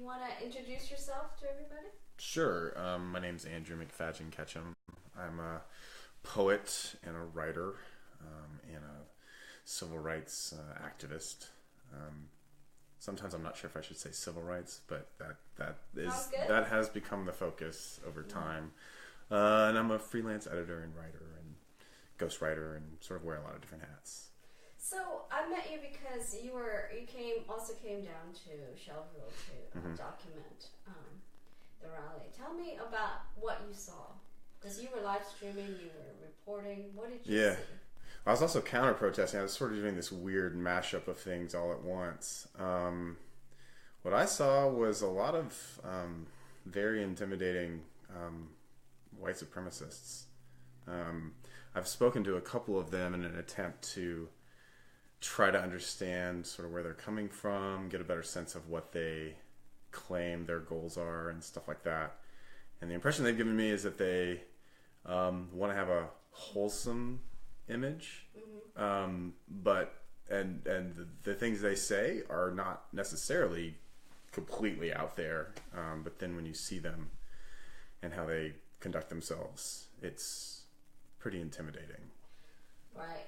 want to introduce yourself to everybody? Sure. My name's Andrew McFadyen-Ketchum. I'm a poet and a writer and a civil rights activist. Sometimes I'm not sure if I should say civil rights, but that has become the focus over time. And I'm a freelance editor and writer and ghostwriter and sort of wear a lot of different hats. So I met you because you came down to Shelbyville to document the rally. Tell me about what you saw, because you were live streaming, you were reporting. What did you see? I was also counter protesting. I was sort of doing this weird mashup of things all at once. What I saw was a lot of very intimidating white supremacists. I've spoken to a couple of them in an attempt to try to understand sort of where they're coming from, get a better sense of what they claim their goals are and stuff like that. And the impression they've given me is that they want to have a wholesome image, but the things they say are not necessarily completely out there. But then when you see them and how they conduct themselves, it's pretty intimidating. Right.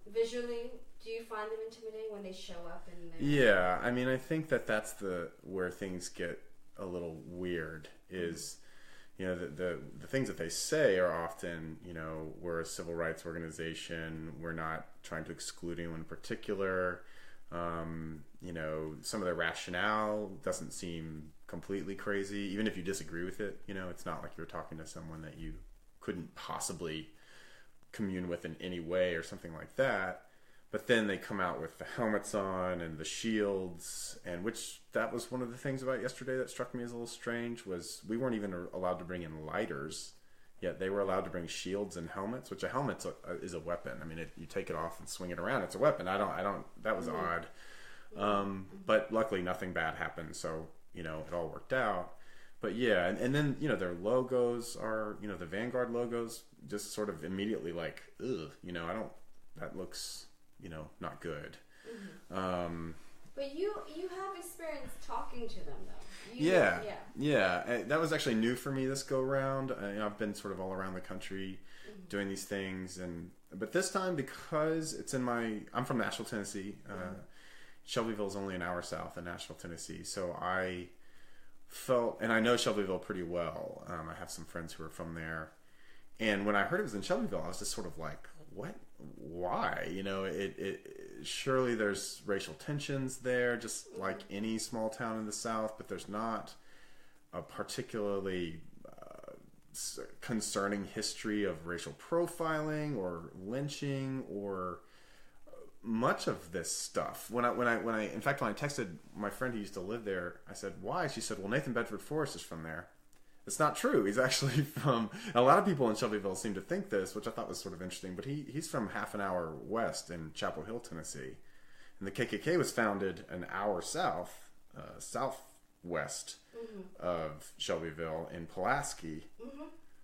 Visually, do you find them intimidating when they show up? Yeah, I mean, I think that's where things get a little weird. Is the things that they say are often, we're a civil rights organization. We're not trying to exclude anyone in particular. Some of their rationale doesn't seem completely crazy, even if you disagree with it. It's not like you're talking to someone that you couldn't possibly commune with in any way or something like that. But then they come out with the helmets on and the shields, and that was one of the things about yesterday that struck me as a little strange, was we weren't even allowed to bring in lighters, yet they were allowed to bring shields and helmets, which a helmet is a weapon. I mean, you take it off and swing it around, it's a weapon. That was odd. But luckily nothing bad happened, so, it all worked out. But yeah, and then, their logos are, the Vanguard logos just sort of immediately like, ugh, that looks, not good. But you have experience talking to them, though. Yeah. That was actually new for me this go round. I've been sort of all around the country doing these things, but this time, because I'm from Nashville, Tennessee. Shelbyville is only an hour south of Nashville, Tennessee, so I felt, and I know Shelbyville pretty well. I have some friends who are from there, and when I heard it was in Shelbyville, I was just sort of like, what? Why? Surely there's racial tensions there, just like any small town in the South, but there's not a particularly concerning history of racial profiling or lynching or much of this stuff. When I in fact, when I texted my friend who used to live there, I said, why? She said, well, Nathan Bedford Forrest is from there. It's not true. He's actually from, a lot of people in Shelbyville seem to think this, which I thought was sort of interesting, but he's from half an hour west in Chapel Hill, Tennessee. And the KKK was founded an hour southwest of Shelbyville in Pulaski.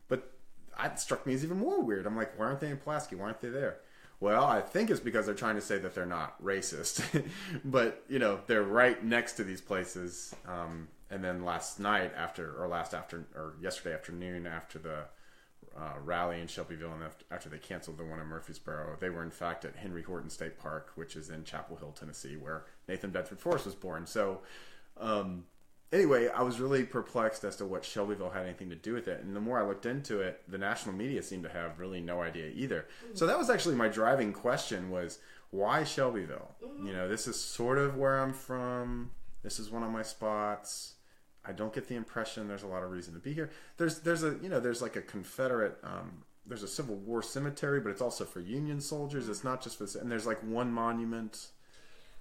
But it struck me as even more weird. I'm like, why aren't they in Pulaski? Why aren't they there? Well, I think it's because they're trying to say that they're not racist. But, they're right next to these places. And then yesterday afternoon, after the rally in Shelbyville and after they canceled the one in Murfreesboro, they were in fact at Henry Horton State Park, which is in Chapel Hill, Tennessee, where Nathan Bedford Forrest was born. So anyway, I was really perplexed as to what Shelbyville had anything to do with it. And the more I looked into it, the national media seemed to have really no idea either. So that was actually my driving question, was why Shelbyville? This is sort of where I'm from. This is one of my spots. I don't get the impression there's a lot of reason to be here. There's like a Confederate, there's a Civil War cemetery, but it's also for Union soldiers. It's not just for, and there's like one monument.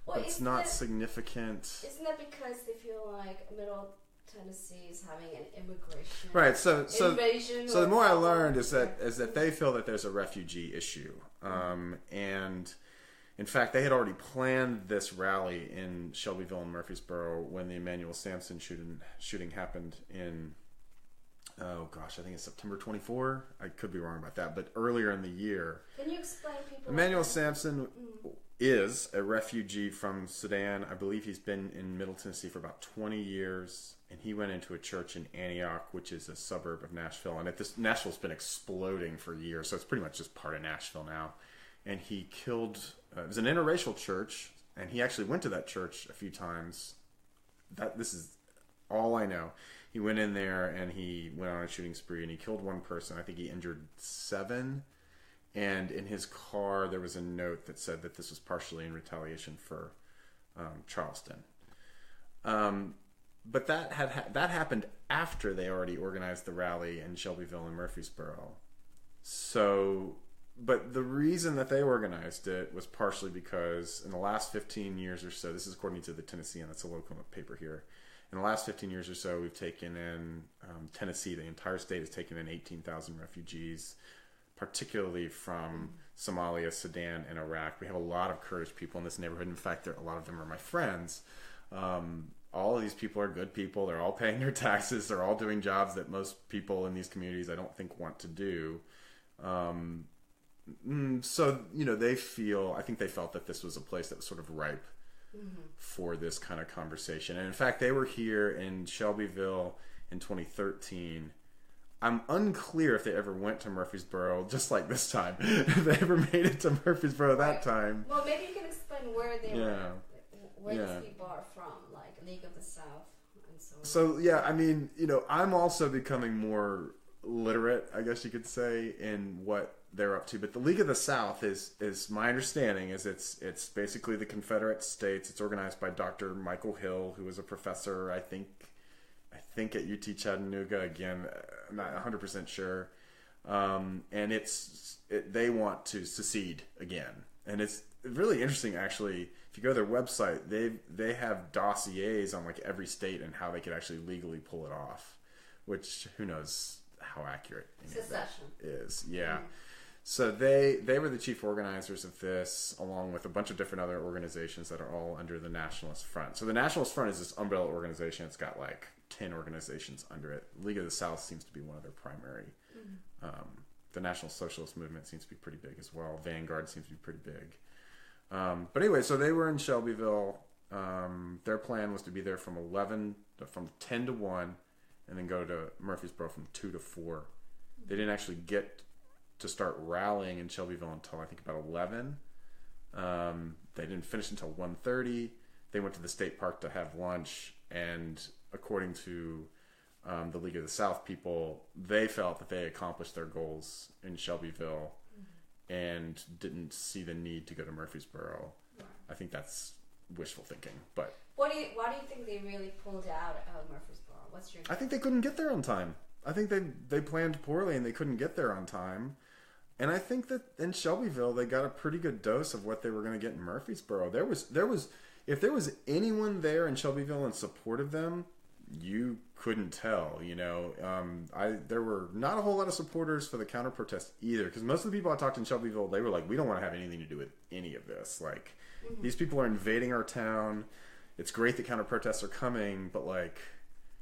Well, it's not significant. Isn't that because they feel like Middle Tennessee is having an immigration invasion? So the more I learned is that they feel that there's a refugee issue, and in fact, they had already planned this rally in Shelbyville and Murfreesboro when the Emmanuel Sampson shooting happened in, I think it's September 24. I could be wrong about that, but earlier in the year. Can you explain people? Emmanuel Sampson is a refugee from Sudan. I believe he's been in Middle Tennessee for about 20 years, and he went into a church in Antioch, which is a suburb of Nashville. And Nashville's been exploding for years, so it's pretty much just part of Nashville now. And he killed. It was an interracial church, and he actually went to that church a few times. This is all I know. He went in there and he went on a shooting spree, and he killed one person. I think he injured 7. And in his car, there was a note that said that this was partially in retaliation for Charleston. But that happened after they already organized the rally in Shelbyville and Murfreesboro. So, but the reason that they organized it was partially because in the last 15 years or so, this is according to the Tennessean, that's a local paper here. In the last 15 years or so, we've taken in Tennessee, the entire state has taken in 18,000 refugees, particularly from Somalia, Sudan, and Iraq. We have a lot of Kurdish people in this neighborhood. In fact, a lot of them are my friends. All of these people are good people. They're all paying their taxes. They're all doing jobs that most people in these communities, I don't think, want to do. So, I think they felt that this was a place that was sort of ripe for this kind of conversation. And in fact, they were here in Shelbyville in 2013. I'm unclear if they ever went to Murfreesboro, just like this time. If they ever made it to Murfreesboro that time. Well, maybe you can explain where they were, where these people are from, like League of the South and so on. So, yeah, I mean, I'm also becoming more literate, I guess you could say, in what they're up to. But the League of the South is my understanding is it's basically the Confederate States. It's organized by Dr. Michael Hill, who was a professor, I think at UT Chattanooga. Again, I'm not 100% sure. And they want to secede again. And it's really interesting, actually. If you go to their website, they have dossiers on like every state and how they could actually legally pull it off, which who knows how accurate that is. Yeah. Mm-hmm. So they were the chief organizers of this, along with a bunch of different other organizations that are all under the Nationalist Front. So the Nationalist Front is this umbrella organization. It's got like 10 organizations under it. League of the South seems to be one of their primary. The National Socialist Movement seems to be pretty big as well. Vanguard seems to be pretty big. But anyway, so they were in Shelbyville. Their plan was to be there from 10 to 1, and then go to Murfreesboro from 2 to 4. They didn't actually get to start rallying in Shelbyville until I think about 11. They didn't finish until 1:30. They went to the state park to have lunch, and according to the League of the South people, they felt that they accomplished their goals in Shelbyville and didn't see the need to go to Murfreesboro. Right. I think that's wishful thinking, but why do you think they really pulled out of Murfreesboro? What's your guess? I think they couldn't get there on time. I think they planned poorly and they couldn't get there on time. And I think that in Shelbyville they got a pretty good dose of what they were going to get in Murfreesboro. There was if there was anyone there in Shelbyville in support of them, you couldn't tell. There were not a whole lot of supporters for the counter protest either, because most of the people I talked to in Shelbyville, they were like, we don't want to have anything to do with any of this. Like, these people are invading our town. It's great that counter protests are coming, but like,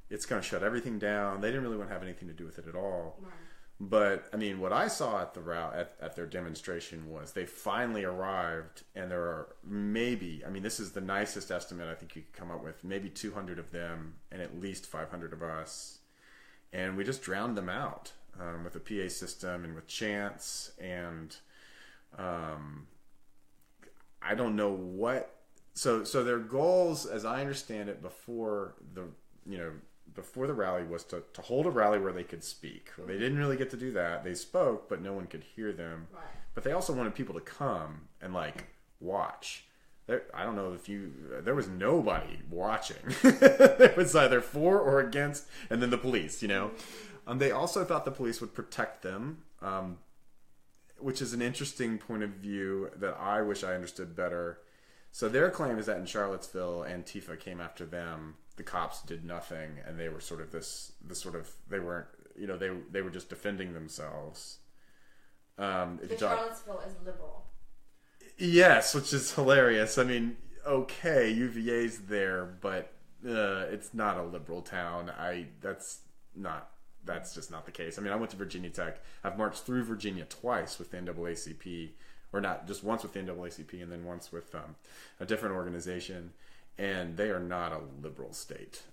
it's going to shut everything down. They didn't really want to have anything to do with it at all. Right. But I mean, what I saw at the at their demonstration was they finally arrived, and there are maybe, I mean, this is the nicest estimate I think you could come up with, maybe 200 of them and at least 500 of us, and we just drowned them out with a PA system and with chants, and I don't know what. So their goals, as I understand it, before the rally was to hold a rally where they could speak. Well, they didn't really get to do that. They spoke, but no one could hear them. Right. But they also wanted people to come and like watch. I don't know if there was nobody watching. It was either for or against, and then the police, They also thought the police would protect them, which is an interesting point of view that I wish I understood better. So their claim is that in Charlottesville, Antifa came after them. The cops did nothing, and they were sort of they weren't, they were just defending themselves. Charlottesville is liberal. Yes, which is hilarious. I mean, okay, UVA's there, but it's not a liberal town. That's just not the case. I mean, I went to Virginia Tech. I've marched through Virginia twice with the NAACP or not just once with the NAACP and then once with a different organization, and they are not a liberal state.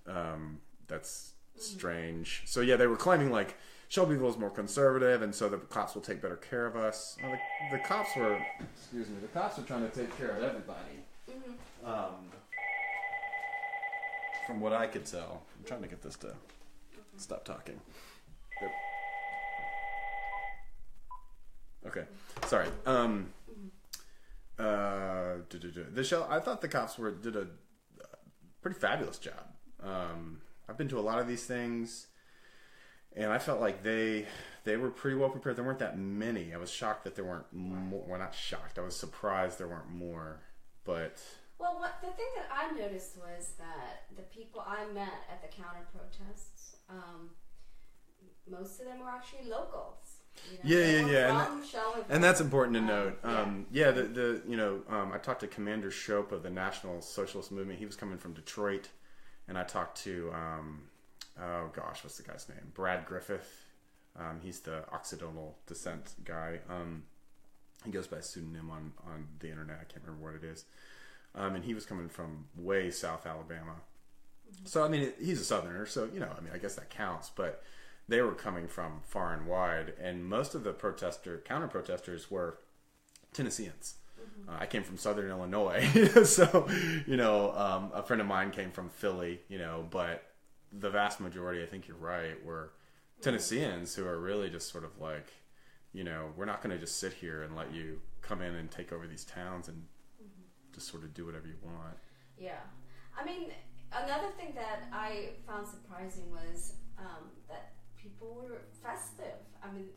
That's strange. So yeah, they were claiming like Shelbyville is more conservative, and so the cops will take better care of us. Well, the cops were, the cops were trying to take care of everybody. From what I could tell. I'm trying to get this to stop talking. Yep. Okay, sorry. I thought the cops did a pretty fabulous job. I've been to a lot of these things, and I felt like they were pretty well prepared. There weren't that many. I was shocked that there weren't more. Well, not shocked. I was surprised there weren't more. But well, the thing that I noticed was that the people I met at the counter protests, most of them were actually locals. Yeah. And that's important to note. I talked to Commander Shope of the National Socialist Movement. He was coming from Detroit, and I talked to what's the guy's name? Brad Griffith. He's the Occidental Descent guy. He goes by a pseudonym on the internet. I can't remember what it is. And he was coming from way South Alabama. So I mean, he's a Southerner, so I guess that counts, but they were coming from far and wide, and most of the counter protesters were Tennesseans. I came from Southern Illinois, so a friend of mine came from Philly, but the vast majority, I think you're right, were Tennesseans who are really just sort of like, we're not going to just sit here and let you come in and take over these towns and just sort of do whatever you want. Yeah, I mean, another thing that I found surprising was that people were festive. I mean,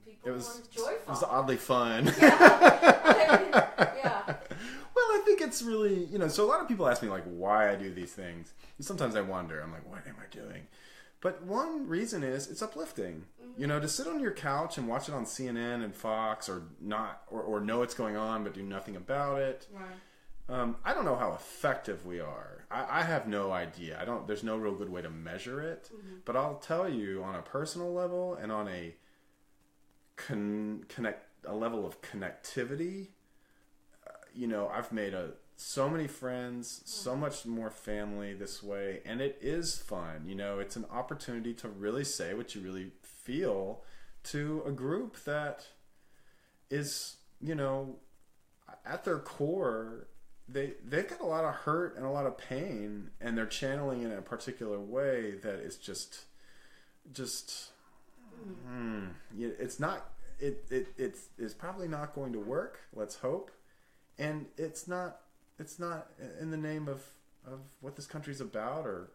people were joyful. It was oddly fun. Yeah. Well, I think it's really, so a lot of people ask me, like, why I do these things. And sometimes I wonder, I'm like, what am I doing? But one reason is it's uplifting. To sit on your couch and watch it on CNN and Fox or not, or know what's going on but do nothing about it. Right. I don't know how effective we are. I have no idea. There's no real good way to measure it. But I'll tell you, on a personal level and on a level of connectivity, I've made so many friends, so much more family this way, and it is fun. It's an opportunity to really say what you really feel to a group that is, at their core, they've got a lot of hurt and a lot of pain, and they're channeling it in a particular way that is just it's not it's probably not going to work, let's hope, and it's not in the name of what this country's about, or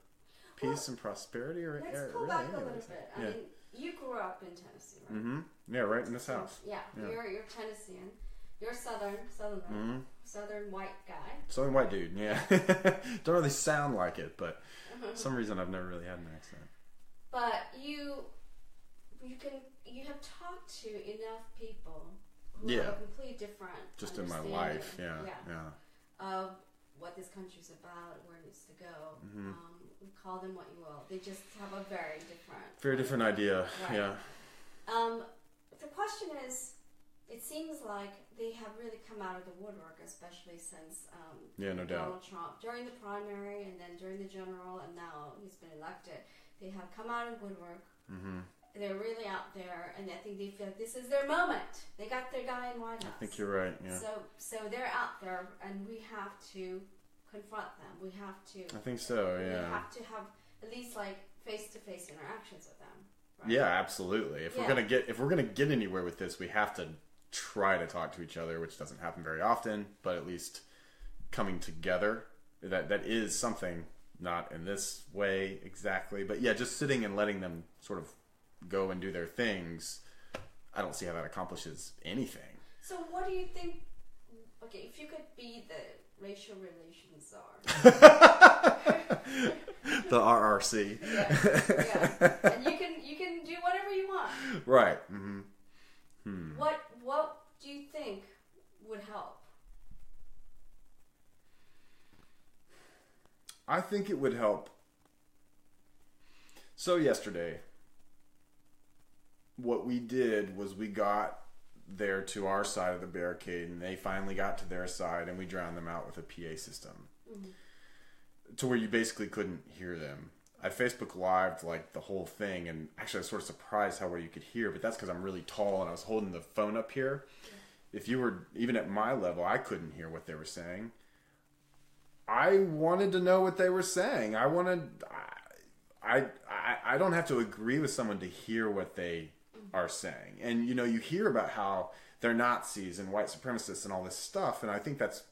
peace and prosperity, or let's go back a little bit. I mean, you grew up in Tennessee, right? Yeah, right in this house. Yeah. You're Tennessean. You're Southerner, Southern white guy. Southern white dude, yeah. Don't really sound like it, but for some reason I've never really had an accent. But you have talked to enough people who have a completely different just in my life, of what this country's about, where it needs to go. Call them what you will. They just have a very different idea. Right. Yeah. The question is, it seems like they have really come out of the woodwork, especially since Donald Trump, during the primary and then during the general, and now he's been elected. They have come out of the woodwork. They're really out there, and I think they feel like this is their moment. They got their guy in White House. I think you're right. Yeah. So they're out there, and we have to confront them. We have to. I think so. Yeah. We have to have at least like face-to-face interactions with them. Right? Yeah, absolutely. If we're gonna get anywhere with this, we have to try to talk to each other, which doesn't happen very often, but at least coming together, that is something, not in this way exactly, but yeah, just sitting and letting them sort of go and do their things, I don't see how that accomplishes anything. So what do you think, okay, if you could be the racial relations czar. The RRC. Yeah. And you can do whatever you want. Right. What do you think would help? I think it would help. So yesterday, what we did was we got there to our side of the barricade, and they finally got to their side, and we drowned them out with a PA system. Mm-hmm. To where you basically couldn't hear them. I Facebook Lived like the whole thing, and actually I was sort of surprised how well you could hear, but that's because I'm really tall and I was holding the phone up here. Yeah. If you were even at my level, I couldn't hear what they were saying. I wanted to know what they were saying. I don't have to agree with someone to hear what they are saying. And, you know, you hear about how they're Nazis and white supremacists and all this stuff, and I think that's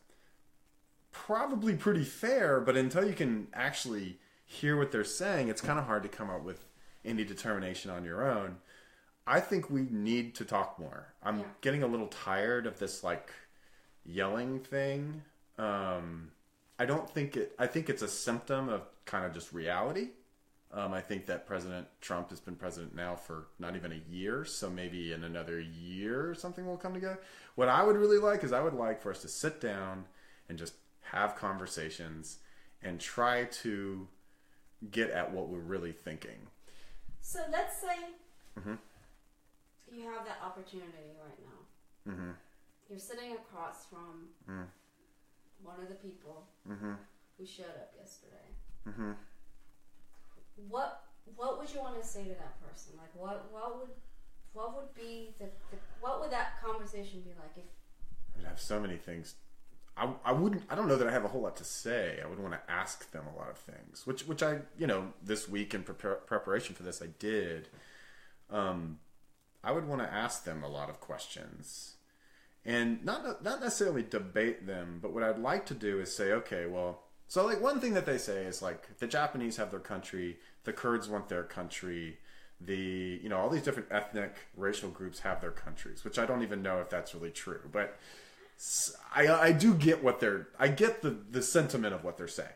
probably pretty fair, but until you can actually hear what they're saying, it's kind of hard to come up with any determination on your own. I think we need to talk more. I'm getting a little tired of this, like, yelling thing. I think it's a symptom of kind of just reality. I think that President Trump has been president now for not even a year, so maybe in another year or something will come together. What I would really like is I would like for us to sit down and just have conversations and try to get at what we're really thinking. So let's say you have that opportunity right now. Mm-hmm. You're sitting across from one of the people who showed up yesterday. Mm-hmm. What would you want to say to that person? Like, what would be what would that conversation be like? If I'd have so many things. I don't know that I have a whole lot to say. I would want to ask them a lot of things, which I, you know, this week in preparation for this, I did. I would want to ask them a lot of questions, and not necessarily debate them, but what I'd like to do is say, okay, well, so like one thing that they say is like the Japanese have their country, the Kurds want their country, all these different ethnic, racial groups have their countries, which I don't even know if that's really true, but I do get I get the sentiment of what they're saying.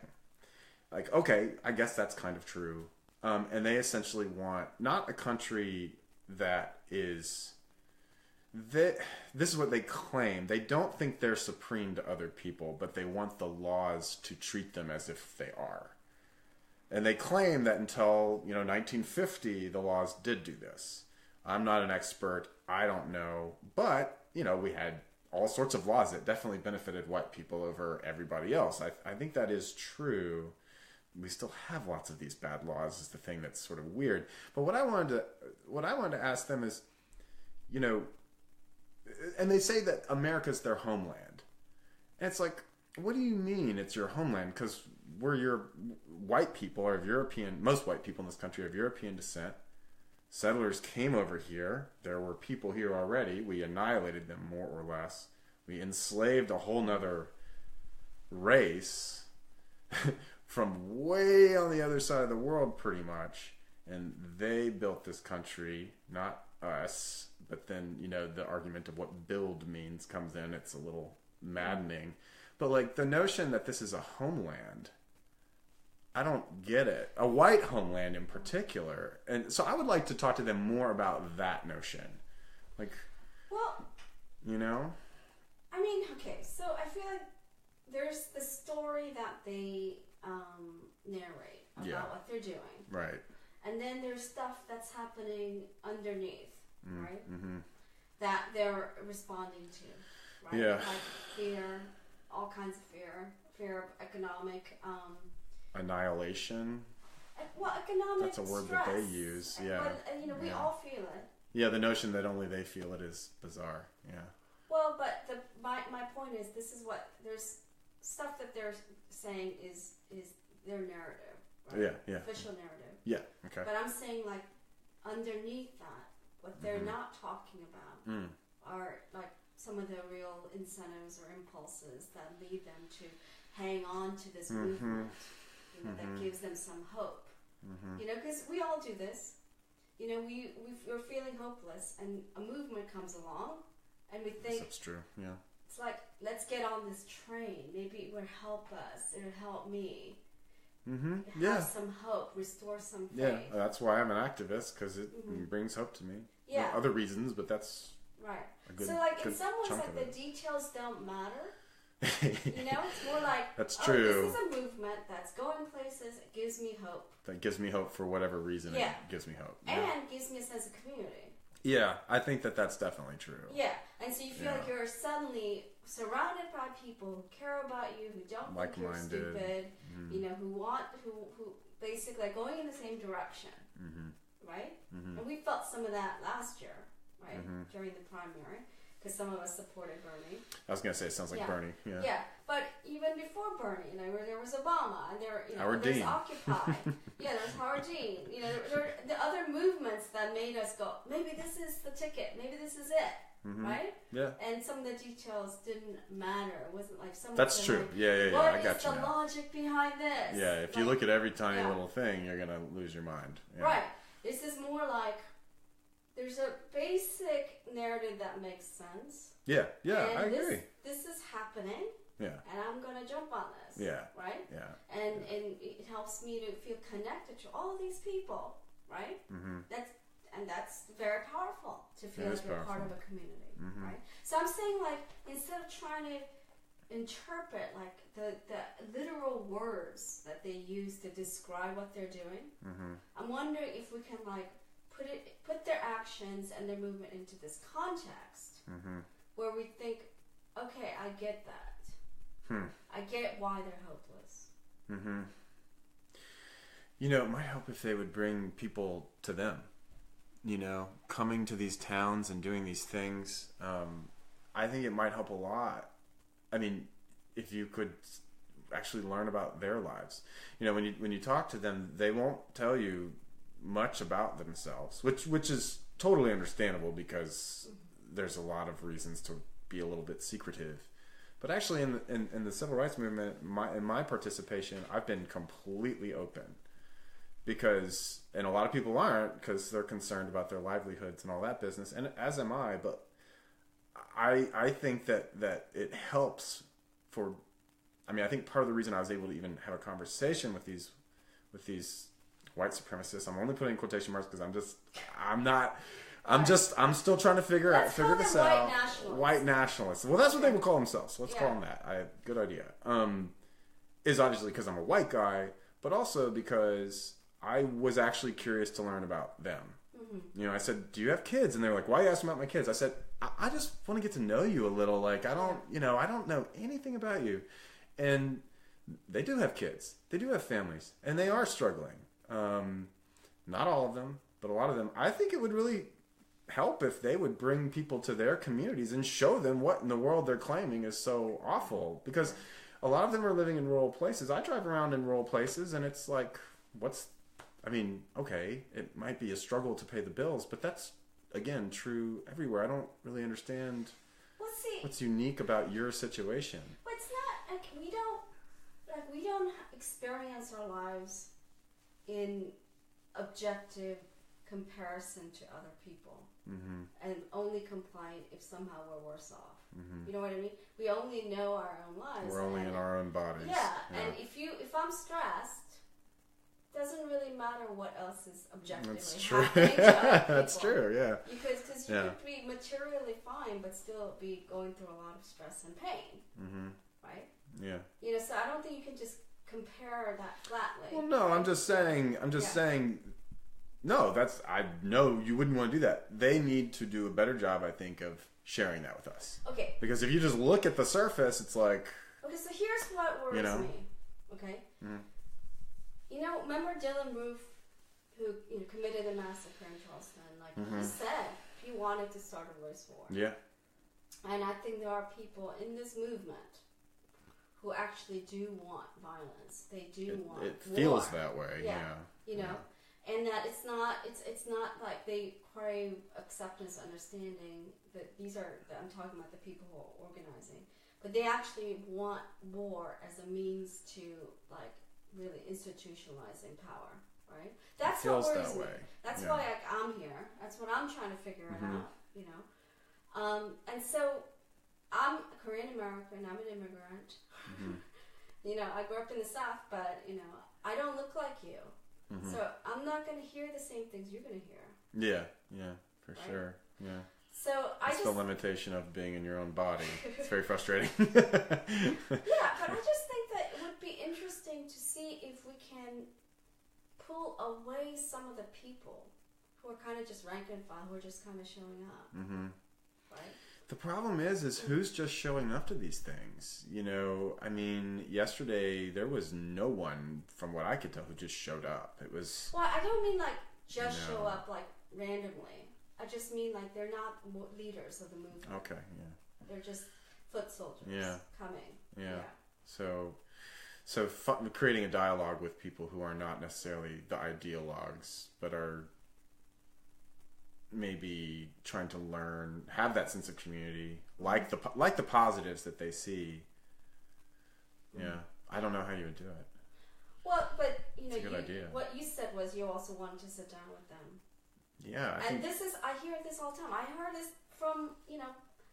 Like, okay, I guess that's kind of true. And they essentially want not a country that is, this is what they claim. They don't think they're supreme to other people, but they want the laws to treat them as if they are. And they claim that until, 1950, the laws did do this. I'm not an expert. I don't know. But, we had all sorts of laws that definitely benefited white people over everybody else. I think that is true. We still have lots of these bad laws is the thing that's sort of weird. But what I wanted to ask them is, and they say that America's their homeland. And it's like, what do you mean it's your homeland? Because white people are of European, most white people in this country are of European descent. Settlers came over here. There were people here already. We annihilated them more or less. We enslaved a whole nother race from way on the other side of the world pretty much. And they built this country, not us. But then, the argument of what build means comes in. It's a little maddening. But like the notion that this is a homeland, I don't get it. A white homeland in particular. And so I would like to talk to them more about that notion. Like, well, I mean, okay, so I feel like there's the story that they narrate about what they're doing. Right. And then there's stuff that's happening underneath, right? Mm-hmm. That they're responding to, right? Yeah. Like fear, all kinds of fear of economic... annihilation. Well, economic. That's a word stress. that they use. Yeah. But, we all feel it. Yeah, the notion that only they feel it is bizarre. Yeah. Well, but my point is, this is what there's stuff that they're saying is their narrative. Right? Yeah. Official narrative. Yeah. Okay. But I'm saying like underneath that, what they're not talking about are like some of the real incentives or impulses that lead them to hang on to this movement. That gives them some hope. Because we all do this. We're feeling hopeless, and a movement comes along, and we think that's true. Yeah, it's like, let's get on this train. Maybe it will help us. It'll help me. Have some hope, restore some faith. Yeah, that's why I'm an activist, because it brings hope to me. Yeah, there are other reasons, but that's right. A good, so, like, good in some ways, like the details don't matter. It's more like, that's true. This is a movement that's going places. It gives me hope. That gives me hope for whatever reason. It gives me hope, and gives me a sense of community. Yeah, I think that that's definitely true. Yeah, and so you feel like you're suddenly surrounded by people who care about you, who don't think you're stupid, who basically are going in the same direction, right? And we felt some of that last year, right, during the primary, because some of us supported Bernie. I was gonna say it sounds like Bernie. Yeah. Yeah, but even before Bernie, there was Obama, and Howard there's Dean. Occupy. There was Howard Dean. There were the other movements that made us go, maybe this is the ticket, maybe this is it. Right? Yeah. And some of the details didn't matter. It wasn't like someone. That's true. Like, yeah. What I got is you the now. logic behind this? Yeah. If you look at every tiny little thing, you're gonna lose your mind. Yeah. Right. This is more like there's a basic narrative that makes sense. Yeah. Yeah. And I agree. This is happening. Yeah. And I'm gonna jump on this. Yeah. Right. Yeah. And it helps me to feel connected to all these people. Right. That's very powerful to feel like you're part of a community, right? So I'm saying, like, instead of trying to interpret like the literal words that they use to describe what they're doing, I'm wondering if we can like put their actions and their movement into this context where we think, okay, I get that. I get why they're hopeless. It might help if they would bring people to them. Coming to these towns and doing these things, I think it might help a lot. I mean, if you could actually learn about their lives. When you talk to them, they won't tell you much about themselves, which is totally understandable because there's a lot of reasons to be a little bit secretive. But actually, in the civil rights movement, in my participation, I've been completely open. And a lot of people aren't because they're concerned about their livelihoods and all that business, and as am I. But I think that it helps I think part of the reason I was able to even have a conversation with these white supremacists, I'm only putting quotation marks because I'm still trying to figure this out. White nationalists. Well, that's what they would call themselves. Let's call them that. Good idea. Is obviously because I'm a white guy, but also because I was actually curious to learn about them. I said, "Do you have kids?" And they were like, "Why are you asking about my kids?" I said, "I just want to get to know you a little. Like, I don't know anything about you." And they do have kids. They do have families, and they are struggling. Not all of them, but a lot of them. I think it would really help if they would bring people to their communities and show them what in the world they're claiming is so awful. Because a lot of them are living in rural places. I drive around in rural places, and it's like, okay, it might be a struggle to pay the bills, but that's, again, true everywhere. I don't really understand what's unique about your situation. But it's not, we don't experience our lives in objective comparison to other people. And only complain if somehow we're worse off. You know what I mean? We only know our own lives. We're only in our own bodies. Yeah. And if I'm stressed, doesn't really matter what else is objectively happening to other people. That's true, yeah. Because you could be materially fine, but still be going through a lot of stress and pain. Right? Yeah. So I don't think you can just compare that flatly. Well, no, I'm just saying, no, I know you wouldn't want to do that. They need to do a better job, I think, of sharing that with us. Okay. Because if you just look at the surface, it's like... Okay, so here's what worries me. Okay? Remember Dylan Roof, who committed a massacre in Charleston? He said he wanted to start a race war. Yeah. And I think there are people in this movement who actually do want violence. They do want it war. Feels that way. And that it's not like they crave acceptance, understanding that I'm talking about the people who are organizing, but they actually want war as a means to really institutionalizing power, right? That's what worries me. That's why I'm here. That's what I'm trying to figure out, and so I'm Korean American, I'm an immigrant. I grew up in the South, but I don't look like you. So I'm not going to hear the same things you're going to hear. Yeah, for sure. Yeah. So it's the limitation of being in your own body. It's very frustrating. Yeah, but I just think that it would be interesting to see if we can pull away some of the people who are kind of just rank and file, who are just kind of showing up. Mm-hmm. Right? The problem is who's just showing up to these things? You know, I mean, yesterday there was no one, from what I could tell, who just showed up. It was... Well, I don't mean like just show up like randomly. I just mean like they're not leaders of the movement. Okay, yeah. They're just foot soldiers coming. Yeah. So creating a dialogue with people who are not necessarily the ideologues, but are maybe trying to learn, have that sense of community, like the positives that they see. Yeah, I don't know how you would do it. Well, but you know, it's a good idea. What you said was you also wanted to sit down with them. Yeah, I hear this all the time. I heard this from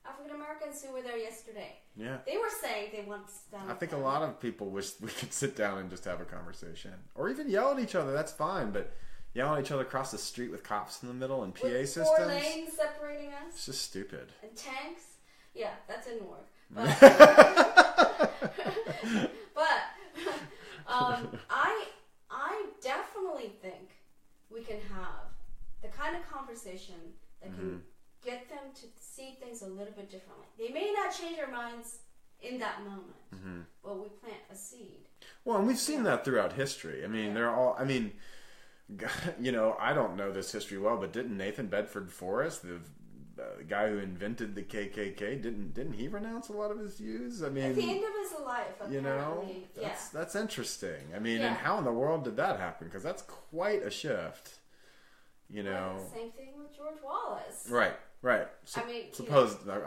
African Americans who were there yesterday. Yeah, they were saying they want to sit down. I think a lot of people wish we could sit down and just have a conversation, or even yell at each other. That's fine, but yelling at each other across the street with cops in the middle and PA with systems. 4 lanes separating us. It's just stupid. And tanks. Yeah, that didn't work. But, I definitely think we can have the kind of conversation that can get them to see things a little bit differently. They may not change their minds in that moment, but we plant a seed. Well, and we've seen that throughout history. I mean, they're all... I mean... You know, I don't know this history well, but didn't Nathan Bedford Forrest, the guy who invented the KKK, didn't he renounce a lot of his views? I mean, at the end of his life, apparently. You know, that's interesting. I mean, and how in the world did that happen? Because that's quite a shift. You know, well, same thing with George Wallace. Right. So, I mean,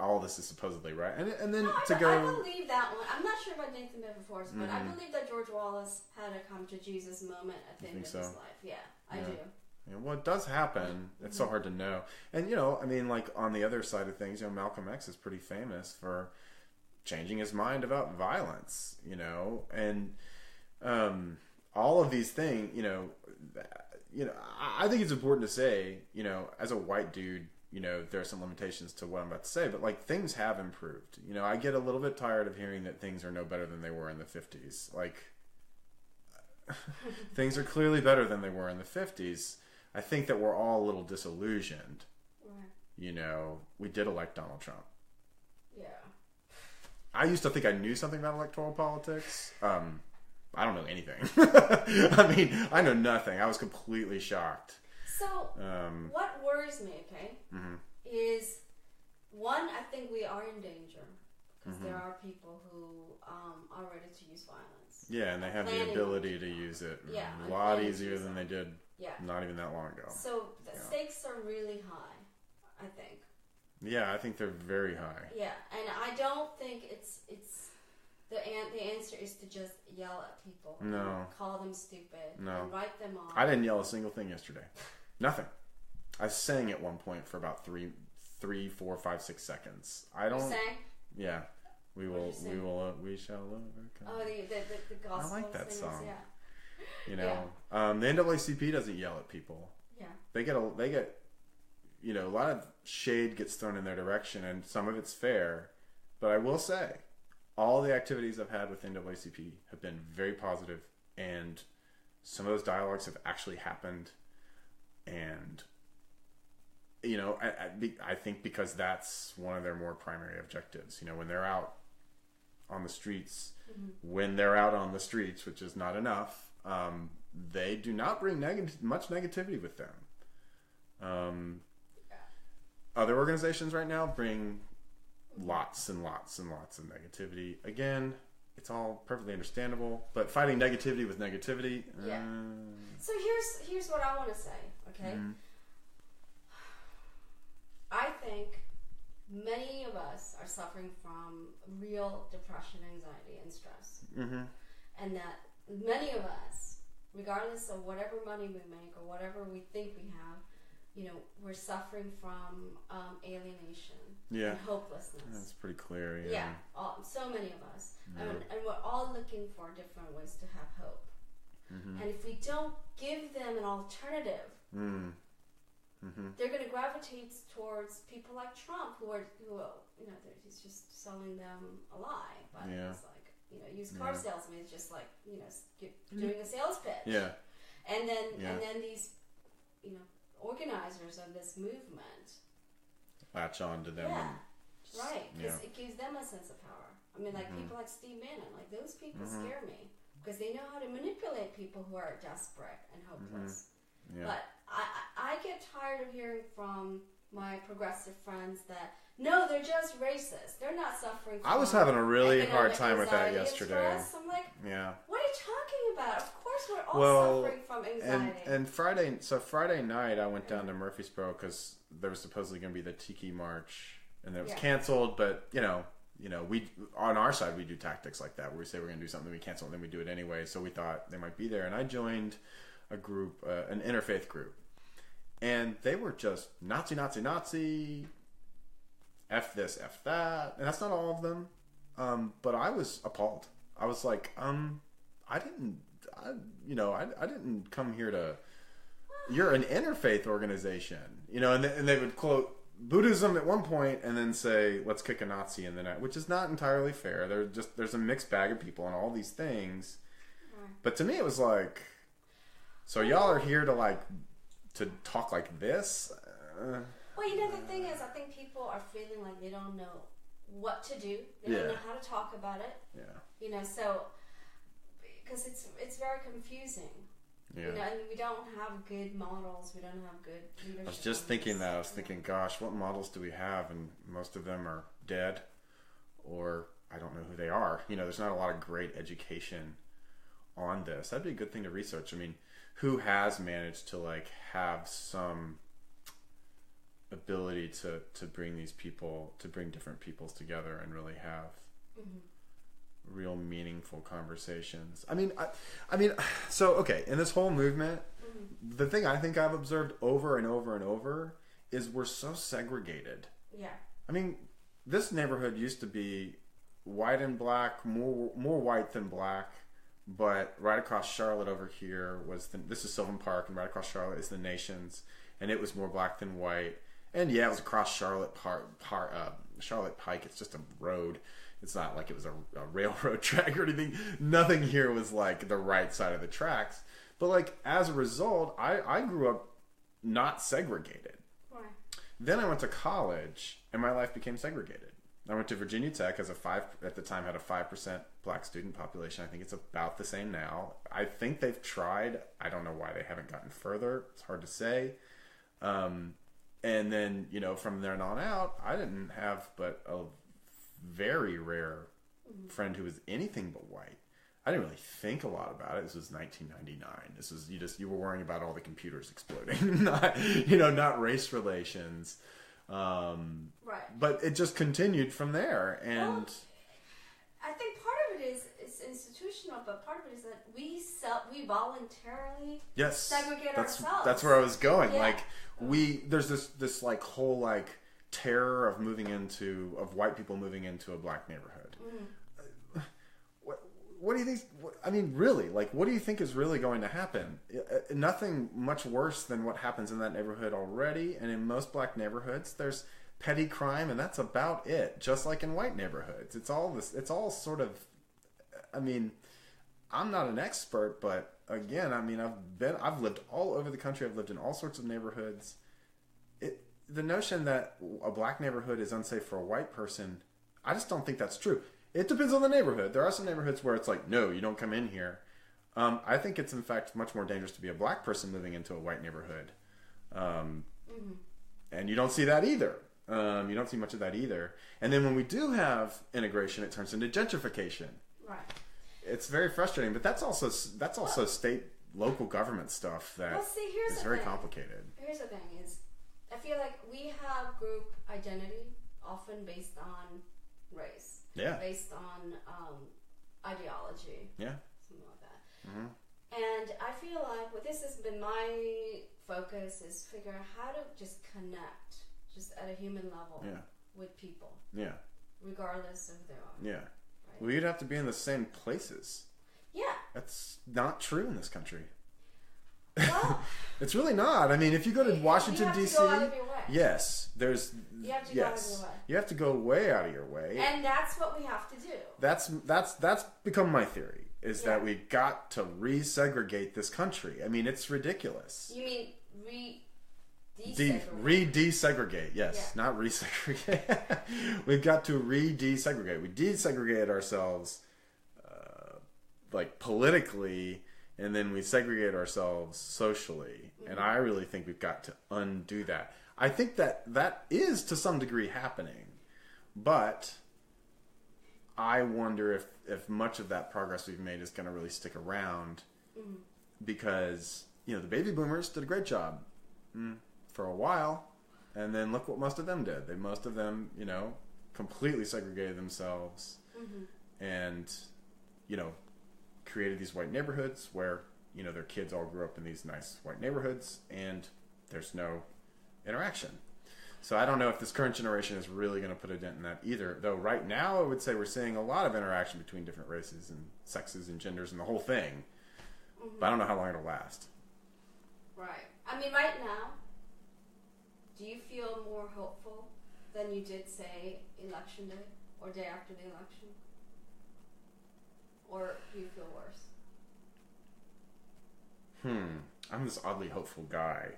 all this is supposedly right, and then I believe that one. I'm not sure about Nathan Bedford Forrest, but I believe that George Wallace had a come to Jesus moment at the end of his life. Yeah, I do. Yeah, well, it does happen. It's so hard to know. And, you know, I mean, like, on the other side of things, you know, Malcolm X is pretty famous for changing his mind about violence, you know, and all of these things, you know, I think it's important to say, you know, as a white dude, you know, there are some limitations to what I'm about to say, but, like, things have improved. You know, I get a little bit tired of hearing that things are no better than they were in the 50s. Like, things are clearly better than they were in the 50s. I think that we're all a little disillusioned. Right. You know, we did elect Donald Trump. Yeah. I used to think I knew something about electoral politics. I don't know anything. I mean, I know nothing. I was completely shocked. So, what worries me, okay, is, one, I think we are in danger. Because there are people who are ready to use violence. Yeah, and they have the ability to use it a lot easier than they did not even that long ago. So the stakes are really high, I think. Yeah, I think they're very high. Yeah, and I don't think it's the answer is to just yell at people. No. And call them stupid. No. And write them off. I didn't yell a single thing yesterday. Nothing. I sang at one point for about 3, 4, 5, 6 seconds. I don't. You sang? Yeah. We shall overcome. Oh, the gospel. I like that singers, song. Yeah. You know, the NAACP doesn't yell at people. Yeah. They get, you know, a lot of shade gets thrown in their direction, and some of it's fair. But I will say, all the activities I've had with NAACP have been very positive, and some of those dialogues have actually happened. And you know, I think because that's one of their more primary objectives. You know, when they're out on the streets, which is not enough, they do not bring much negativity with them. Other organizations right now bring lots and lots and lots of negativity. Again, it's all perfectly understandable, but fighting negativity with negativity. Yeah. So here's what I want to say. Okay. I think many of us are suffering from real depression, anxiety, and stress. And that many of us, regardless of whatever money we make or whatever we think we have, you know, we're suffering from alienation and hopelessness. That's pretty clear, so many of us. And we're all looking for different ways to have hope. And if we don't give them an alternative, they're going to gravitate towards people like Trump, who you know, he's just selling them a lie. But it's like, you know, used car salesman is just like, you know, doing a sales pitch. Yeah. And then these, you know, organizers of this movement latch on to them. Yeah, and, right. Because it gives them a sense of power. I mean, like people like Steve Bannon, like those people scare me because they know how to manipulate people who are desperate and hopeless. Yeah. But I get tired of hearing from my progressive friends that no, they're just racist. They're not suffering from I was having a really hard time with that yesterday. I'm like, yeah. What are you talking about? Of course we're all suffering from anxiety. And Friday night I went down to Murfreesboro because there was supposedly going to be the Tiki March, and it was canceled. But you know, we on our side we do tactics like that where we say we're going to do something, we cancel, and then we do it anyway. So we thought they might be there, and I joined a group, an interfaith group, and they were just Nazi, Nazi, Nazi. F this, F that, and that's not all of them. But I was appalled. I was like, I didn't come here to. You're an interfaith organization, and they would quote Buddhism at one point and then say, "Let's kick a Nazi," and then which is not entirely fair. There's a mixed bag of people and all these things. But to me, it was like, so y'all are here to talk like this. Well, the thing is, I think people are feeling like they don't know what to do. They don't know how to talk about it. Yeah. So because it's very confusing. Yeah. And we don't have good models. We don't have good leadership. I was just thinking that. I was thinking, gosh, what models do we have? And most of them are dead, or I don't know who they are. There's not a lot of great education on this. That'd be a good thing to research. I mean, who has managed to have some ability to bring these people, to bring different peoples together and really have real meaningful conversations. I mean, so okay, in this whole movement, the thing I think I've observed over and over and over is we're so segregated. Yeah. I mean, this neighborhood used to be white and black, more white than black, but right across Charlotte over here this is Sylvan Park, and right across Charlotte is the Nations, and it was more black than white. And yeah, it was across Charlotte Charlotte Pike. It's just a road. It's not like it was a railroad track or anything. Nothing here was like the right side of the tracks. But as a result, I grew up not segregated. Why? Then I went to college, and my life became segregated. I went to Virginia Tech at the time had a 5% black student population. I think it's about the same now. I think they've tried. I don't know why they haven't gotten further. It's hard to say. And then, from there on out, I didn't have but a very rare friend who was anything but white. I didn't really think a lot about it. This was 1999. This was, you were worrying about all the computers exploding, not race relations. Right. But it just continued from there. And I think part of it is institutional, but part of it is that we voluntarily segregate ourselves. That's where I was going. Yeah. There's this whole terror of white people moving into a black neighborhood. What do you think? Really, what do you think is really going to happen? Nothing much worse than what happens in that neighborhood already. And in most black neighborhoods, there's petty crime, and that's about it. Just like in white neighborhoods, it's all sort of. I'm not an expert, but again, I've lived all over the country. I've lived in all sorts of neighborhoods. The notion that a black neighborhood is unsafe for a white person, I just don't think that's true. It depends on the neighborhood. There are some neighborhoods where it's no, you don't come in here. I think it's in fact much more dangerous to be a black person moving into a white neighborhood. And you don't see that either. You don't see much of that either. And then when we do have integration, it turns into gentrification. Right. It's very frustrating, but that's also state, local government stuff that is very complicated. Here's the thing: is I feel like we have group identity often based on race, based on ideology, something like that. And I feel like this has been my focus is figure out how to just connect, just at a human level, with people, regardless of who they are. Yeah. Well, you'd have to be in the same places. Yeah. That's not true in this country. Well, it's really not. If you go to Washington, D.C., you have to go out of your way. Yes, you have to go out of your way. You have to go way out of your way. And that's what we have to do. That's become my theory, is that we got to resegregate this country. It's ridiculous. You mean Re-desegregate, yes, not resegregate. We've got to re-desegregate. We desegregated ourselves, like politically, and then we segregate ourselves socially. Mm-hmm. And I really think we've got to undo that. I think that is to some degree happening, but I wonder if much of that progress we've made is going to really stick around, because the baby boomers did a great job. For a while, and then look what most of them did. Most of them, completely segregated themselves, and, created these white neighborhoods where, their kids all grew up in these nice white neighborhoods, and there's no interaction. So I don't know if this current generation is really going to put a dent in that either. Though right now, I would say we're seeing a lot of interaction between different races and sexes and genders and the whole thing. But I don't know how long it'll last. Right. I mean, right now, do you feel more hopeful than you did, say, election day or day after the election? Or do you feel worse? I'm this oddly hopeful guy.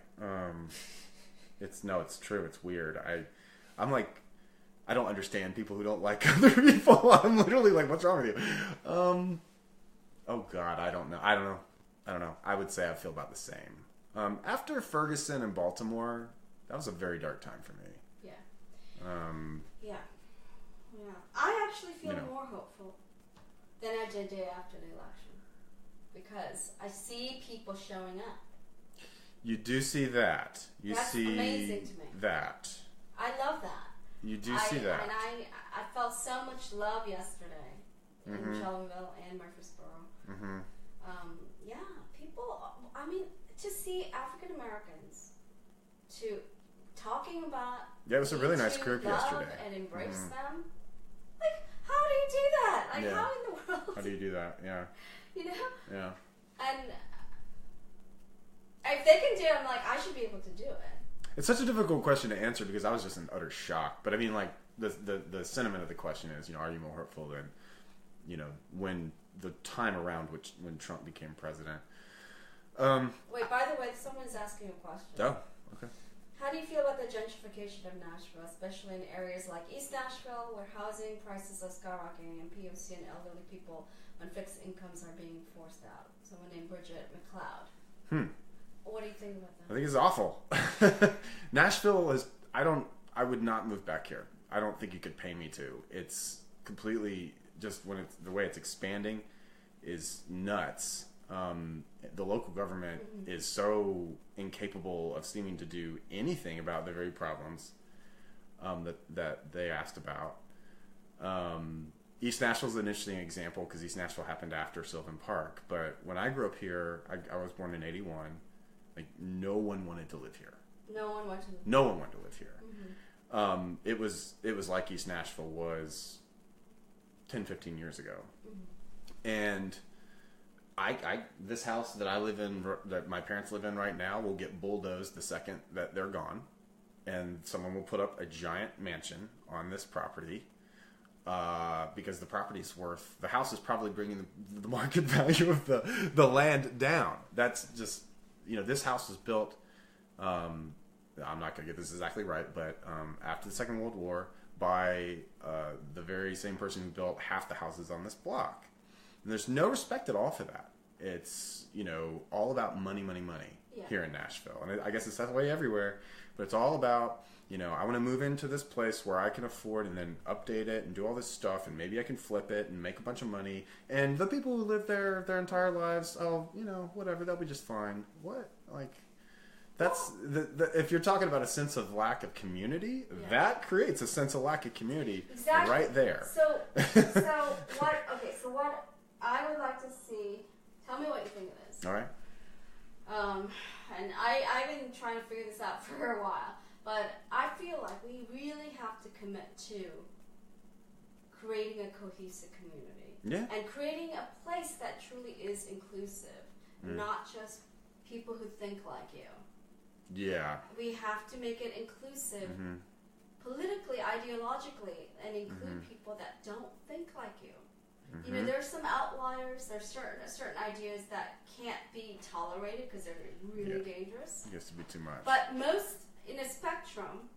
It's true. It's weird. I'm like, I don't understand people who don't like other people. I'm literally like, what's wrong with you? Oh God, I don't know. I don't know. I would say I feel about the same. After Ferguson and Baltimore, that was a very dark time for me. Yeah. Yeah. I actually feel more hopeful than I did day after the election, because I see people showing up. You do see that. That's amazing to me. That. I love that. You do see that. And I felt so much love yesterday in Shelbyville and Murfreesboro. Yeah, people. I mean, to see African Americans talking about it was a really nice group yesterday and embrace them. Like, how do you do that? Like, how in the world? How do you do that? Yeah. Yeah. And if they can do it, I'm like, I should be able to do it. It's such a difficult question to answer because I was just in utter shock. But I mean, like, the sentiment of the question is, are you more hopeful than, when the time around when Trump became president? Wait, by the way, someone's asking a question. Oh, okay. How do you feel about the gentrification of Nashville, especially in areas like East Nashville, where housing prices are skyrocketing and POC and elderly people on fixed incomes are being forced out? Someone named Bridget McLeod. What do you think about that? I think it's awful. Nashville is. I would not move back here. I don't think you could pay me to. It's completely just the way it's expanding is nuts. The local government is so incapable of seeming to do anything about the very problems that they asked about. East Nashville's an interesting example because East Nashville happened after Sylvan Park. But when I grew up here, I was born in '81. Like, no one wanted to live here. No one wanted to live here. It was like East Nashville was 10, 15 years ago. And this house that I live in, that my parents live in right now, will get bulldozed the second that they're gone. And someone will put up a giant mansion on this property because the house is probably bringing the market value of the land down. That's just, this house was built, I'm not going to get this exactly right, but after the Second World War by the very same person who built half the houses on this block. And there's no respect at all for that. It's, all about money here in Nashville. And I guess it's that way everywhere. But it's all about, I want to move into this place where I can afford and then update it and do all this stuff. And maybe I can flip it and make a bunch of money. And the people who live there their entire lives, whatever, they'll be just fine. What? Like, that's if you're talking about a sense of lack of community, that creates a sense of lack of community right there. So what I would like to see, tell me what you think of this. All right. And I've been trying to figure this out for a while, but I feel like we really have to commit to creating a cohesive community. Yeah. And creating a place that truly is inclusive, not just people who think like you. Yeah. We have to make it inclusive politically, ideologically, and include people that don't think like you. There's some outliers. There's certain ideas that can't be tolerated because they're really dangerous. It gets to be too much. But most in a spectrum,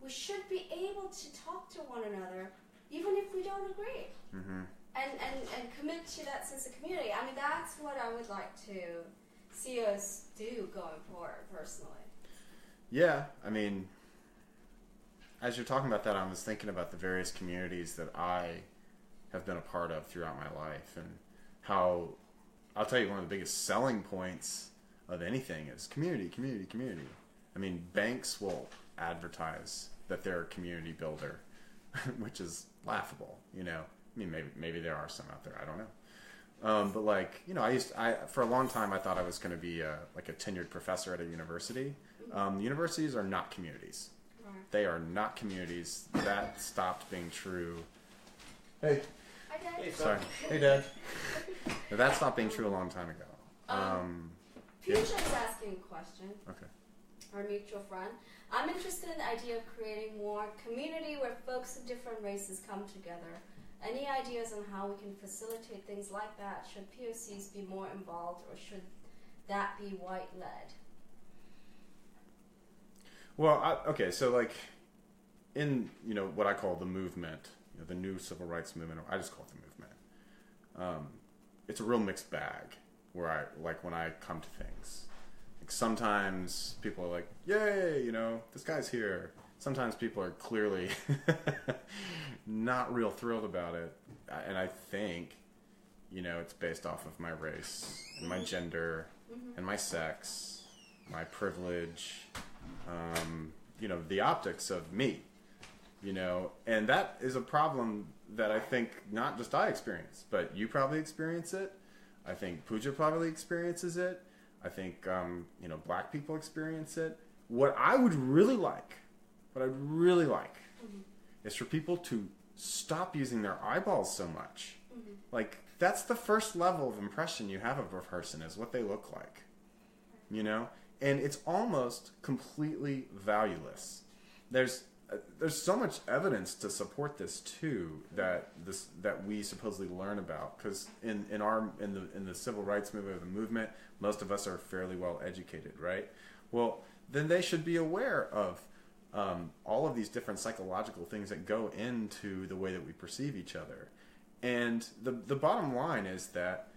we should be able to talk to one another, even if we don't agree, and commit to that sense of community. I mean, that's what I would like to see us do going forward, personally. Yeah, I mean, as you're talking about that, I was thinking about the various communities that I have been a part of throughout my life, and how, I'll tell you, one of the biggest selling points of anything is community, community, community. I mean, banks will advertise that they're a community builder, which is laughable, you know. I mean, maybe there are some out there, I don't know. But like, you know, for a long time I thought I was going to be like a tenured professor at a university. Universities are not communities. Right. They are not communities. That stopped being true. Hey. Hi, Dad. Hey, sorry. Hey, Dad. That stopped being true a long time ago. Fuchsia is asking a question. Okay. Our mutual friend. I'm interested in the idea of creating more community where folks of different races come together. Any ideas on how we can facilitate things like that? Should POCs be more involved, or should that be white-led? Well, okay, so like in, you know, what I call the movement, you know, the new civil rights movement, I just call it the movement. It's a real mixed bag where when I come to things. Like sometimes people are like, yay, you know, this guy's here. Sometimes people are clearly not real thrilled about it. And I think, you know, it's based off of my race and my gender and my sex, my privilege, you know, the optics of me, you know. And that is a problem that I think not just I experience, but you probably experience it. I think Pooja probably experiences it. I think, you know, black people experience it. What I'd really like is for people to stop using their eyeballs so much. Like, that's the first level of impression you have of a person, is what they look like, you know? And it's almost completely valueless. There's so much evidence to support this too, that we supposedly learn about, because in the civil rights movement, or the movement, most of us are fairly well educated, right? Well, then they should be aware of all of these different psychological things that go into the way that we perceive each other. And the bottom line is that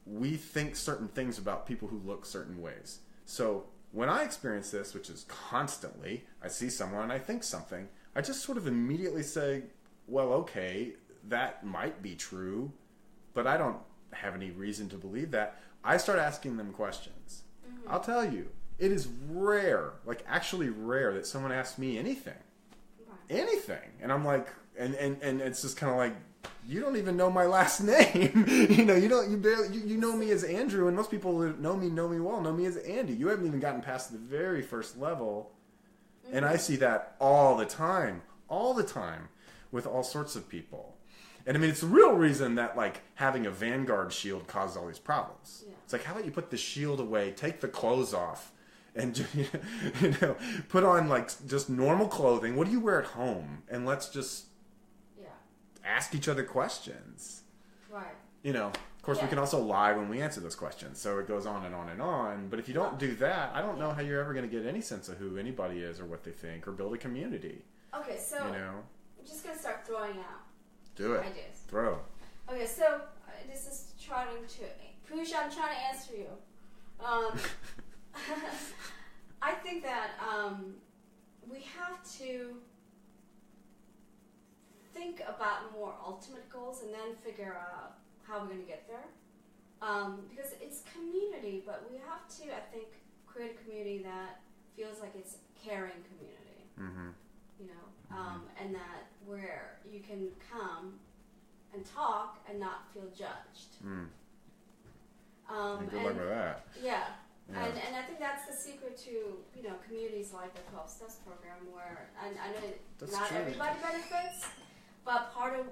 we think certain things about people who look certain ways. So when I experience this, which is constantly, I see someone and I think something, I just sort of immediately say, well, okay, that might be true, but I don't have any reason to believe that. I start asking them questions. I'll tell you, it is rare, like actually rare, that someone asks me anything. Anything. And I'm like, and it's just kind of like, you don't even know my last name. You know, you know me as Andrew, and most people who know me well, know me as Andy. You haven't even gotten past the very first level. And I see that all the time with all sorts of people. And I mean, it's the real reason that like having a Vanguard shield caused all these problems. Yeah. It's like, how about you put the shield away, take the clothes off, and you know, put on like just normal clothing. What do you wear at home? And let's just ask each other questions. Right. You know, of course, we can also lie when we answer those questions. So it goes on and on and on. But if you don't do that, I don't know how you're ever going to get any sense of who anybody is or what they think or build a community. Okay, so you know, I'm just going to start throwing out ideas. Throw. Okay, so this is trying to... Pooja, I'm trying to answer you. I think that we have to think about more ultimate goals and then figure out how we're going to get there. Because it's community, but we have to, I think, create a community that feels like it's a caring community. You know, and that where you can come and talk and not feel judged. Good luck with that. Yeah. And I think that's the secret to, you know, communities like the 12 Steps program, where I know not everybody benefits, but part of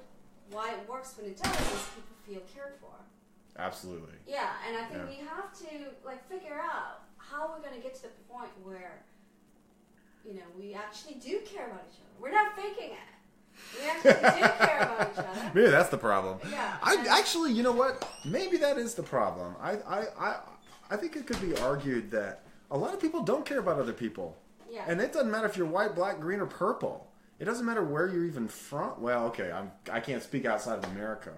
why it works when it does is people feel cared for. Absolutely. Yeah, and I think we have to like figure out how we're going to get to the point where, you know, we actually do care about each other. We're not faking it. We actually do care about each other. Maybe that's the problem. Yeah. Actually, you know what? Maybe that is the problem. I think it could be argued that a lot of people don't care about other people. Yeah. And it doesn't matter if you're white, black, green, or purple. It doesn't matter where you're even from. Well, okay, I can't speak outside of America.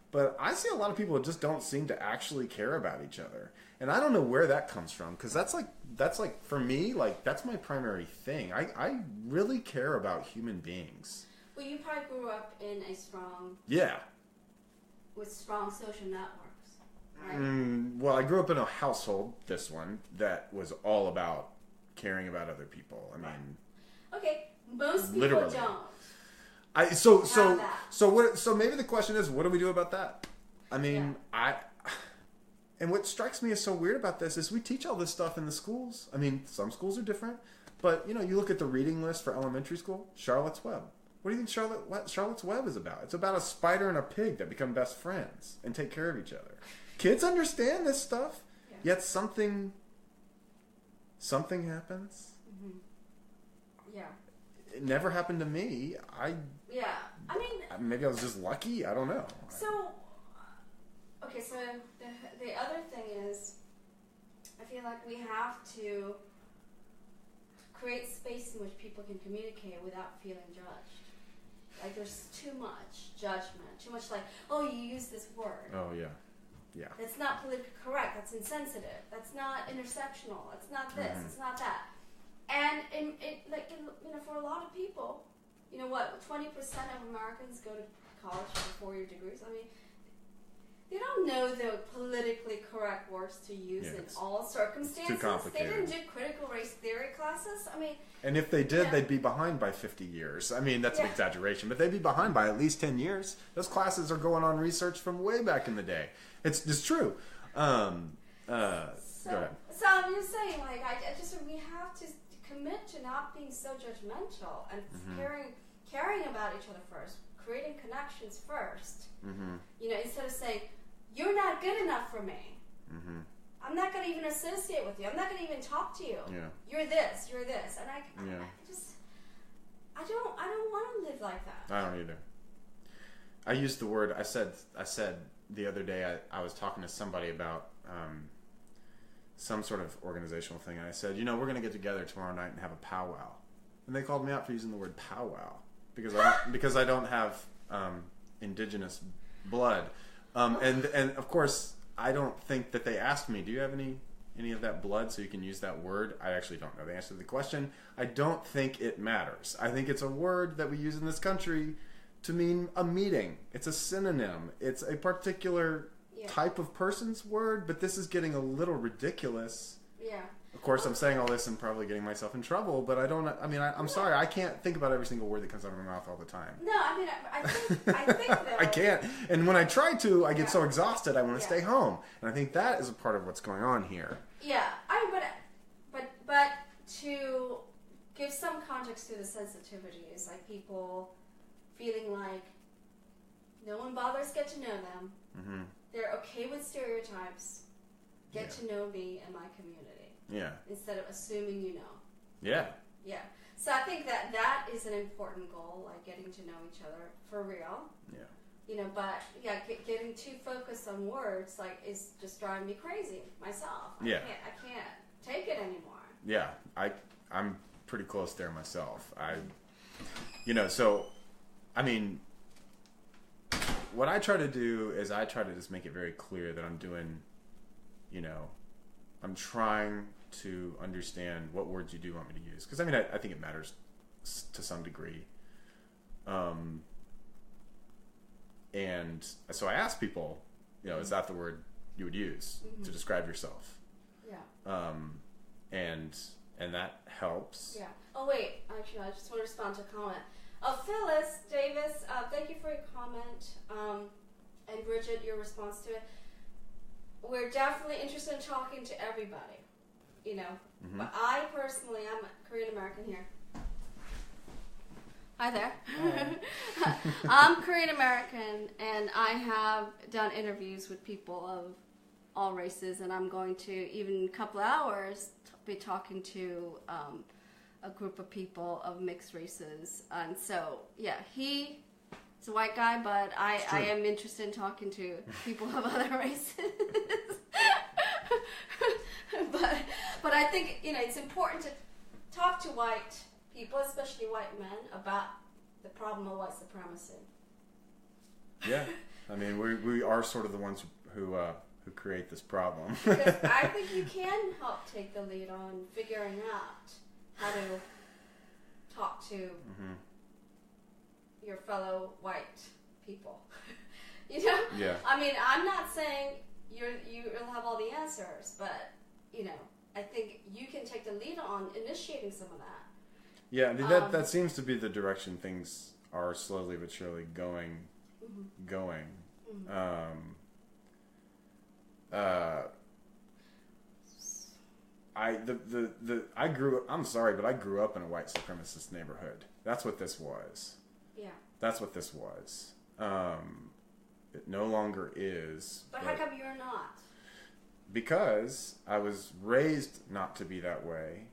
But I see a lot of people that just don't seem to actually care about each other. And I don't know where that comes from, because that's like for me, like that's my primary thing. I really care about human beings. Well, you probably grew up in a strong with strong social networks, right? Well, I grew up in a household, this one, that was all about caring about other people. I mean, okay, most people literally. don't. So maybe the question is, what do we do about that? I mean, and what strikes me as so weird about this is we teach all this stuff in the schools. I mean, some schools are different, but you look at the reading list for elementary school, Charlotte's Web. What do you think Charlotte's Web is about? It's about a spider and a pig that become best friends and take care of each other. Kids understand this stuff, yet something happens. Mm-hmm. Yeah. It never happened to me. I mean, maybe I was just lucky. I don't know. So, okay. So the other thing is, I feel like we have to create space in which people can communicate without feeling judged. Like there's too much judgment, too much like, oh, you use this word. Oh yeah. Yeah. That's not politically correct. That's insensitive. That's not intersectional. That's not this. It's not that. And for a lot of people, 20% of Americans go to college for 4-year degrees. I mean, they don't know the politically correct words to use in all circumstances. Too complicated. They didn't do critical race theory classes. I mean, and if they did, they'd be behind by 50 years. I mean, that's an exaggeration, but they'd be behind by at least 10 years. Those classes are going on research from way back in the day. It's true. Go ahead. So I'm just saying, like, we have to commit to not being so judgmental and caring about each other first, creating connections first. Mm-hmm. Instead of saying, you're not good enough for me. Mm-hmm. I'm not going to even associate with you. I'm not going to even talk to you. Yeah. You're this. And I don't want to live like that. I don't either. I used the word, I said the other day, I was talking to somebody about some sort of organizational thing, and I said, we're going to get together tomorrow night and have a powwow. And they called me out for using the word powwow because I don't have indigenous blood. And of course, I don't think that they asked me, do you have any of that blood so you can use that word? I actually don't know the answer to the question. I don't think it matters. I think it's a word that we use in this country to mean a meeting. It's a synonym. It's a particular type of person's word, but this is getting a little ridiculous. Yeah. Of course, I'm saying all this and probably getting myself in trouble, but I'm sorry, I can't think about every single word that comes out of my mouth all the time. No, I think though, I can't. And when I try to, I get so exhausted, I want to stay home. And I think that is a part of what's going on here. Yeah, but to give some context to the sensitivities, like people feeling like no one bothers to get to know them. Mm-hmm. They're okay with stereotypes. Get to know me and my community. Yeah. Instead of assuming you know. Yeah. Yeah. So I think that is an important goal, like getting to know each other for real. Yeah. But getting too focused on words is just driving me crazy myself. I can't take it anymore. Yeah. I'm pretty close there myself. What I try to do is I try to just make it very clear that I'm doing, I'm trying to understand what words you do want me to use. Because, I think it matters to some degree. And so I ask people, is that the word you would use to describe yourself? Yeah. And that helps. Yeah. Oh, wait. Actually, I just want to respond to a comment. Phyllis Davis, thank you for your comment. And Bridget, your response to it. We're definitely interested in talking to everybody, But I personally, I'm a Korean American here. Hi there. I'm Korean American, and I have done interviews with people of all races, and I'm going to, even in a couple of hours, be talking to a group of people of mixed races. And so, he's a white guy, but I am interested in talking to people of other races. but I think, it's important talk to white people, especially white men, about the problem of white supremacy. Yeah, I mean, we are sort of the ones who create this problem. Because I think you can help take the lead on figuring out how to talk to your fellow white people. You know? Yeah. I mean, I'm not saying you'll have all the answers, but, you know, I think you can take the lead on initiating some of that. Yeah, I mean, that seems to be the direction things are slowly but surely going. I grew up, I'm sorry, but I grew up in a white supremacist neighborhood. That's what this was. Yeah. That's what this was. It no longer is. But how come you're not? Because I was raised not to be that way.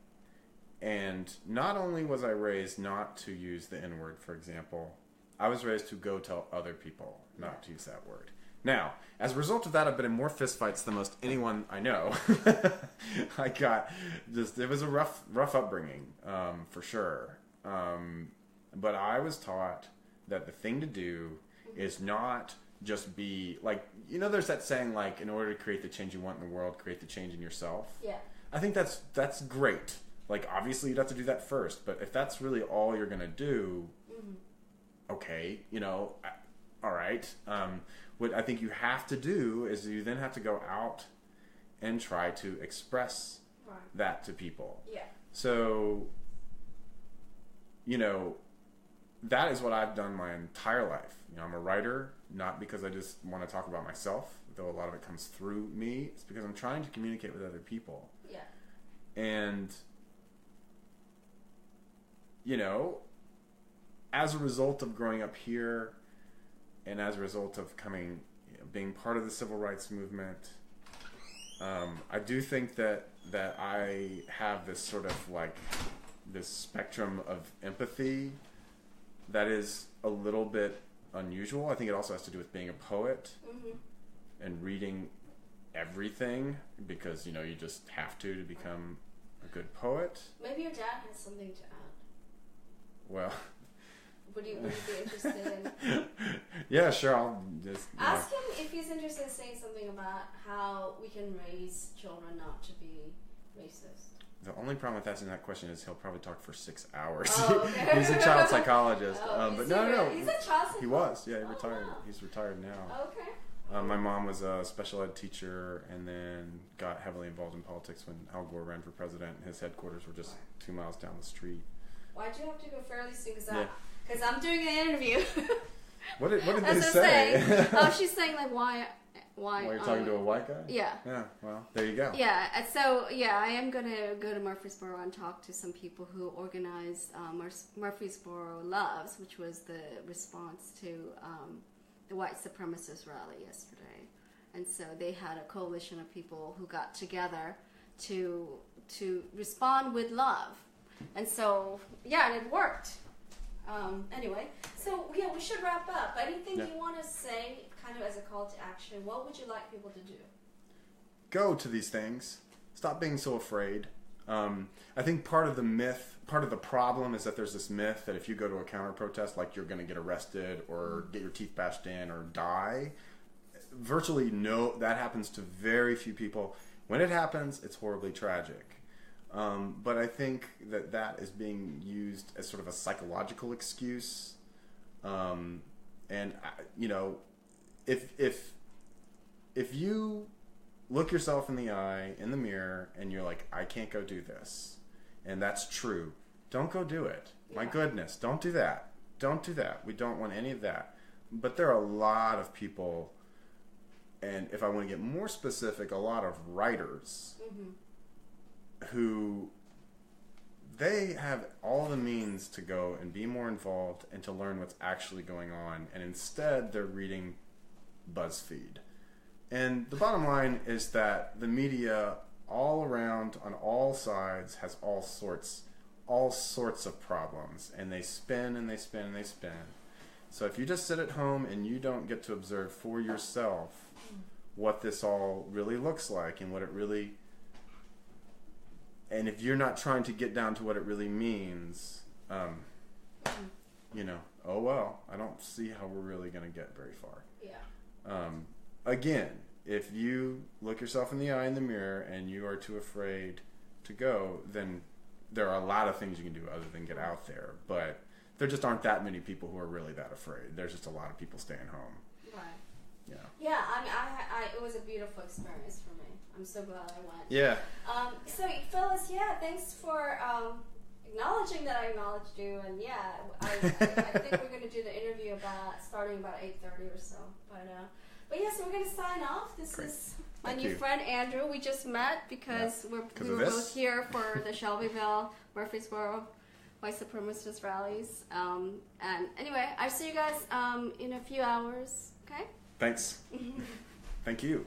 And not only was I raised not to use the N-word, for example, I was raised to go tell other people not to use that word. Now, as a result of that, I've been in more fistfights than most anyone I know. It was a rough upbringing, for sure. But I was taught that the thing to do is not just be, like, you know, there's that saying, like, in order to create the change you want in the world, create the change in yourself. Yeah. I think that's great. Like, obviously you'd have to do that first, but if that's really all you're going to do, okay, you know, all right. What I think you have to do is you then have to go out and try to express that to people. Yeah. So, you know, that is what I've done my entire life. You know, I'm a writer, not because I just want to talk about myself, though a lot of it comes through me. It's because I'm trying to communicate with other people. Yeah. And, you know, as a result of growing up here and as a result of being part of the civil rights movement, I do think that I have this sort of like this spectrum of empathy that is a little bit unusual. I think it also has to do with being a poet and reading everything because, you know, you just have to become a good poet. Maybe your dad has something to add. Well... Would you be interested in... Yeah, sure. I'll just... Ask him if he's interested in saying something about how we can raise children not to be racist. The only problem with asking that question is he'll probably talk for 6 hours. Oh, okay. He's a child psychologist. But no. He's a child psychologist? He was. Yeah, he retired. Wow. He's retired now. Okay. My mom was a special ed teacher and then got heavily involved in politics when Al Gore ran for president. His headquarters were just 2 miles down the street. Why'd you have to go fairly soon? Because I'm doing an interview. What did they say? She's saying, like, why you're talking to a white guy? Yeah. Yeah, well, there you go. Yeah, so, yeah, I am going to go to Murfreesboro and talk to some people who organized Murfreesboro Loves, which was the response to the white supremacist rally yesterday. And so they had a coalition of people who got together to respond with love. And so, yeah, and it worked. Anyway, so yeah, we should wrap up. Anything you want to say, kind of as a call to action? What would you like people to do? Go to these things. Stop being so afraid. I think part of the problem is that there's this myth that if you go to a counter protest, like you're going to get arrested or get your teeth bashed in or die. Virtually that happens to very few people. When it happens, it's horribly tragic. But I think that is being used as sort of a psychological excuse. You know, if you look yourself in the eye, in the mirror, and you're like, I can't go do this, and that's true, don't go do it. Yeah. My goodness, don't do that. Don't do that. We don't want any of that. But there are a lot of people, and if I want to get more specific, a lot of writers who they have all the means to go and be more involved and to learn what's actually going on, and instead they're reading BuzzFeed. And the bottom line is that the media all around on all sides has all sorts of problems, and they spin and they spin and they spin. So if you just sit at home and you don't get to observe for yourself what this all really looks like and what it really And if you're not trying to get down to what it really means, you know, oh well, I don't see how we're really going to get very far. Yeah. Again, if you look yourself in the eye in the mirror and you are too afraid to go, then there are a lot of things you can do other than get out there. But there just aren't that many people who are really that afraid. There's just a lot of people staying home. Right. Yeah. Yeah, I mean, it was a beautiful experience for me. I'm so glad I went. Yeah. So, Phyllis, thanks for acknowledging that I acknowledged you. And I think we're going to do the interview starting about 8:30 or so. But yes, we're going to sign off. This Great. is my new friend Andrew. We just met because we were both here for the Shelbyville, Murfreesboro White Supremacist rallies. And anyway, I'll see you guys in a few hours. Okay? Thanks. Thank you.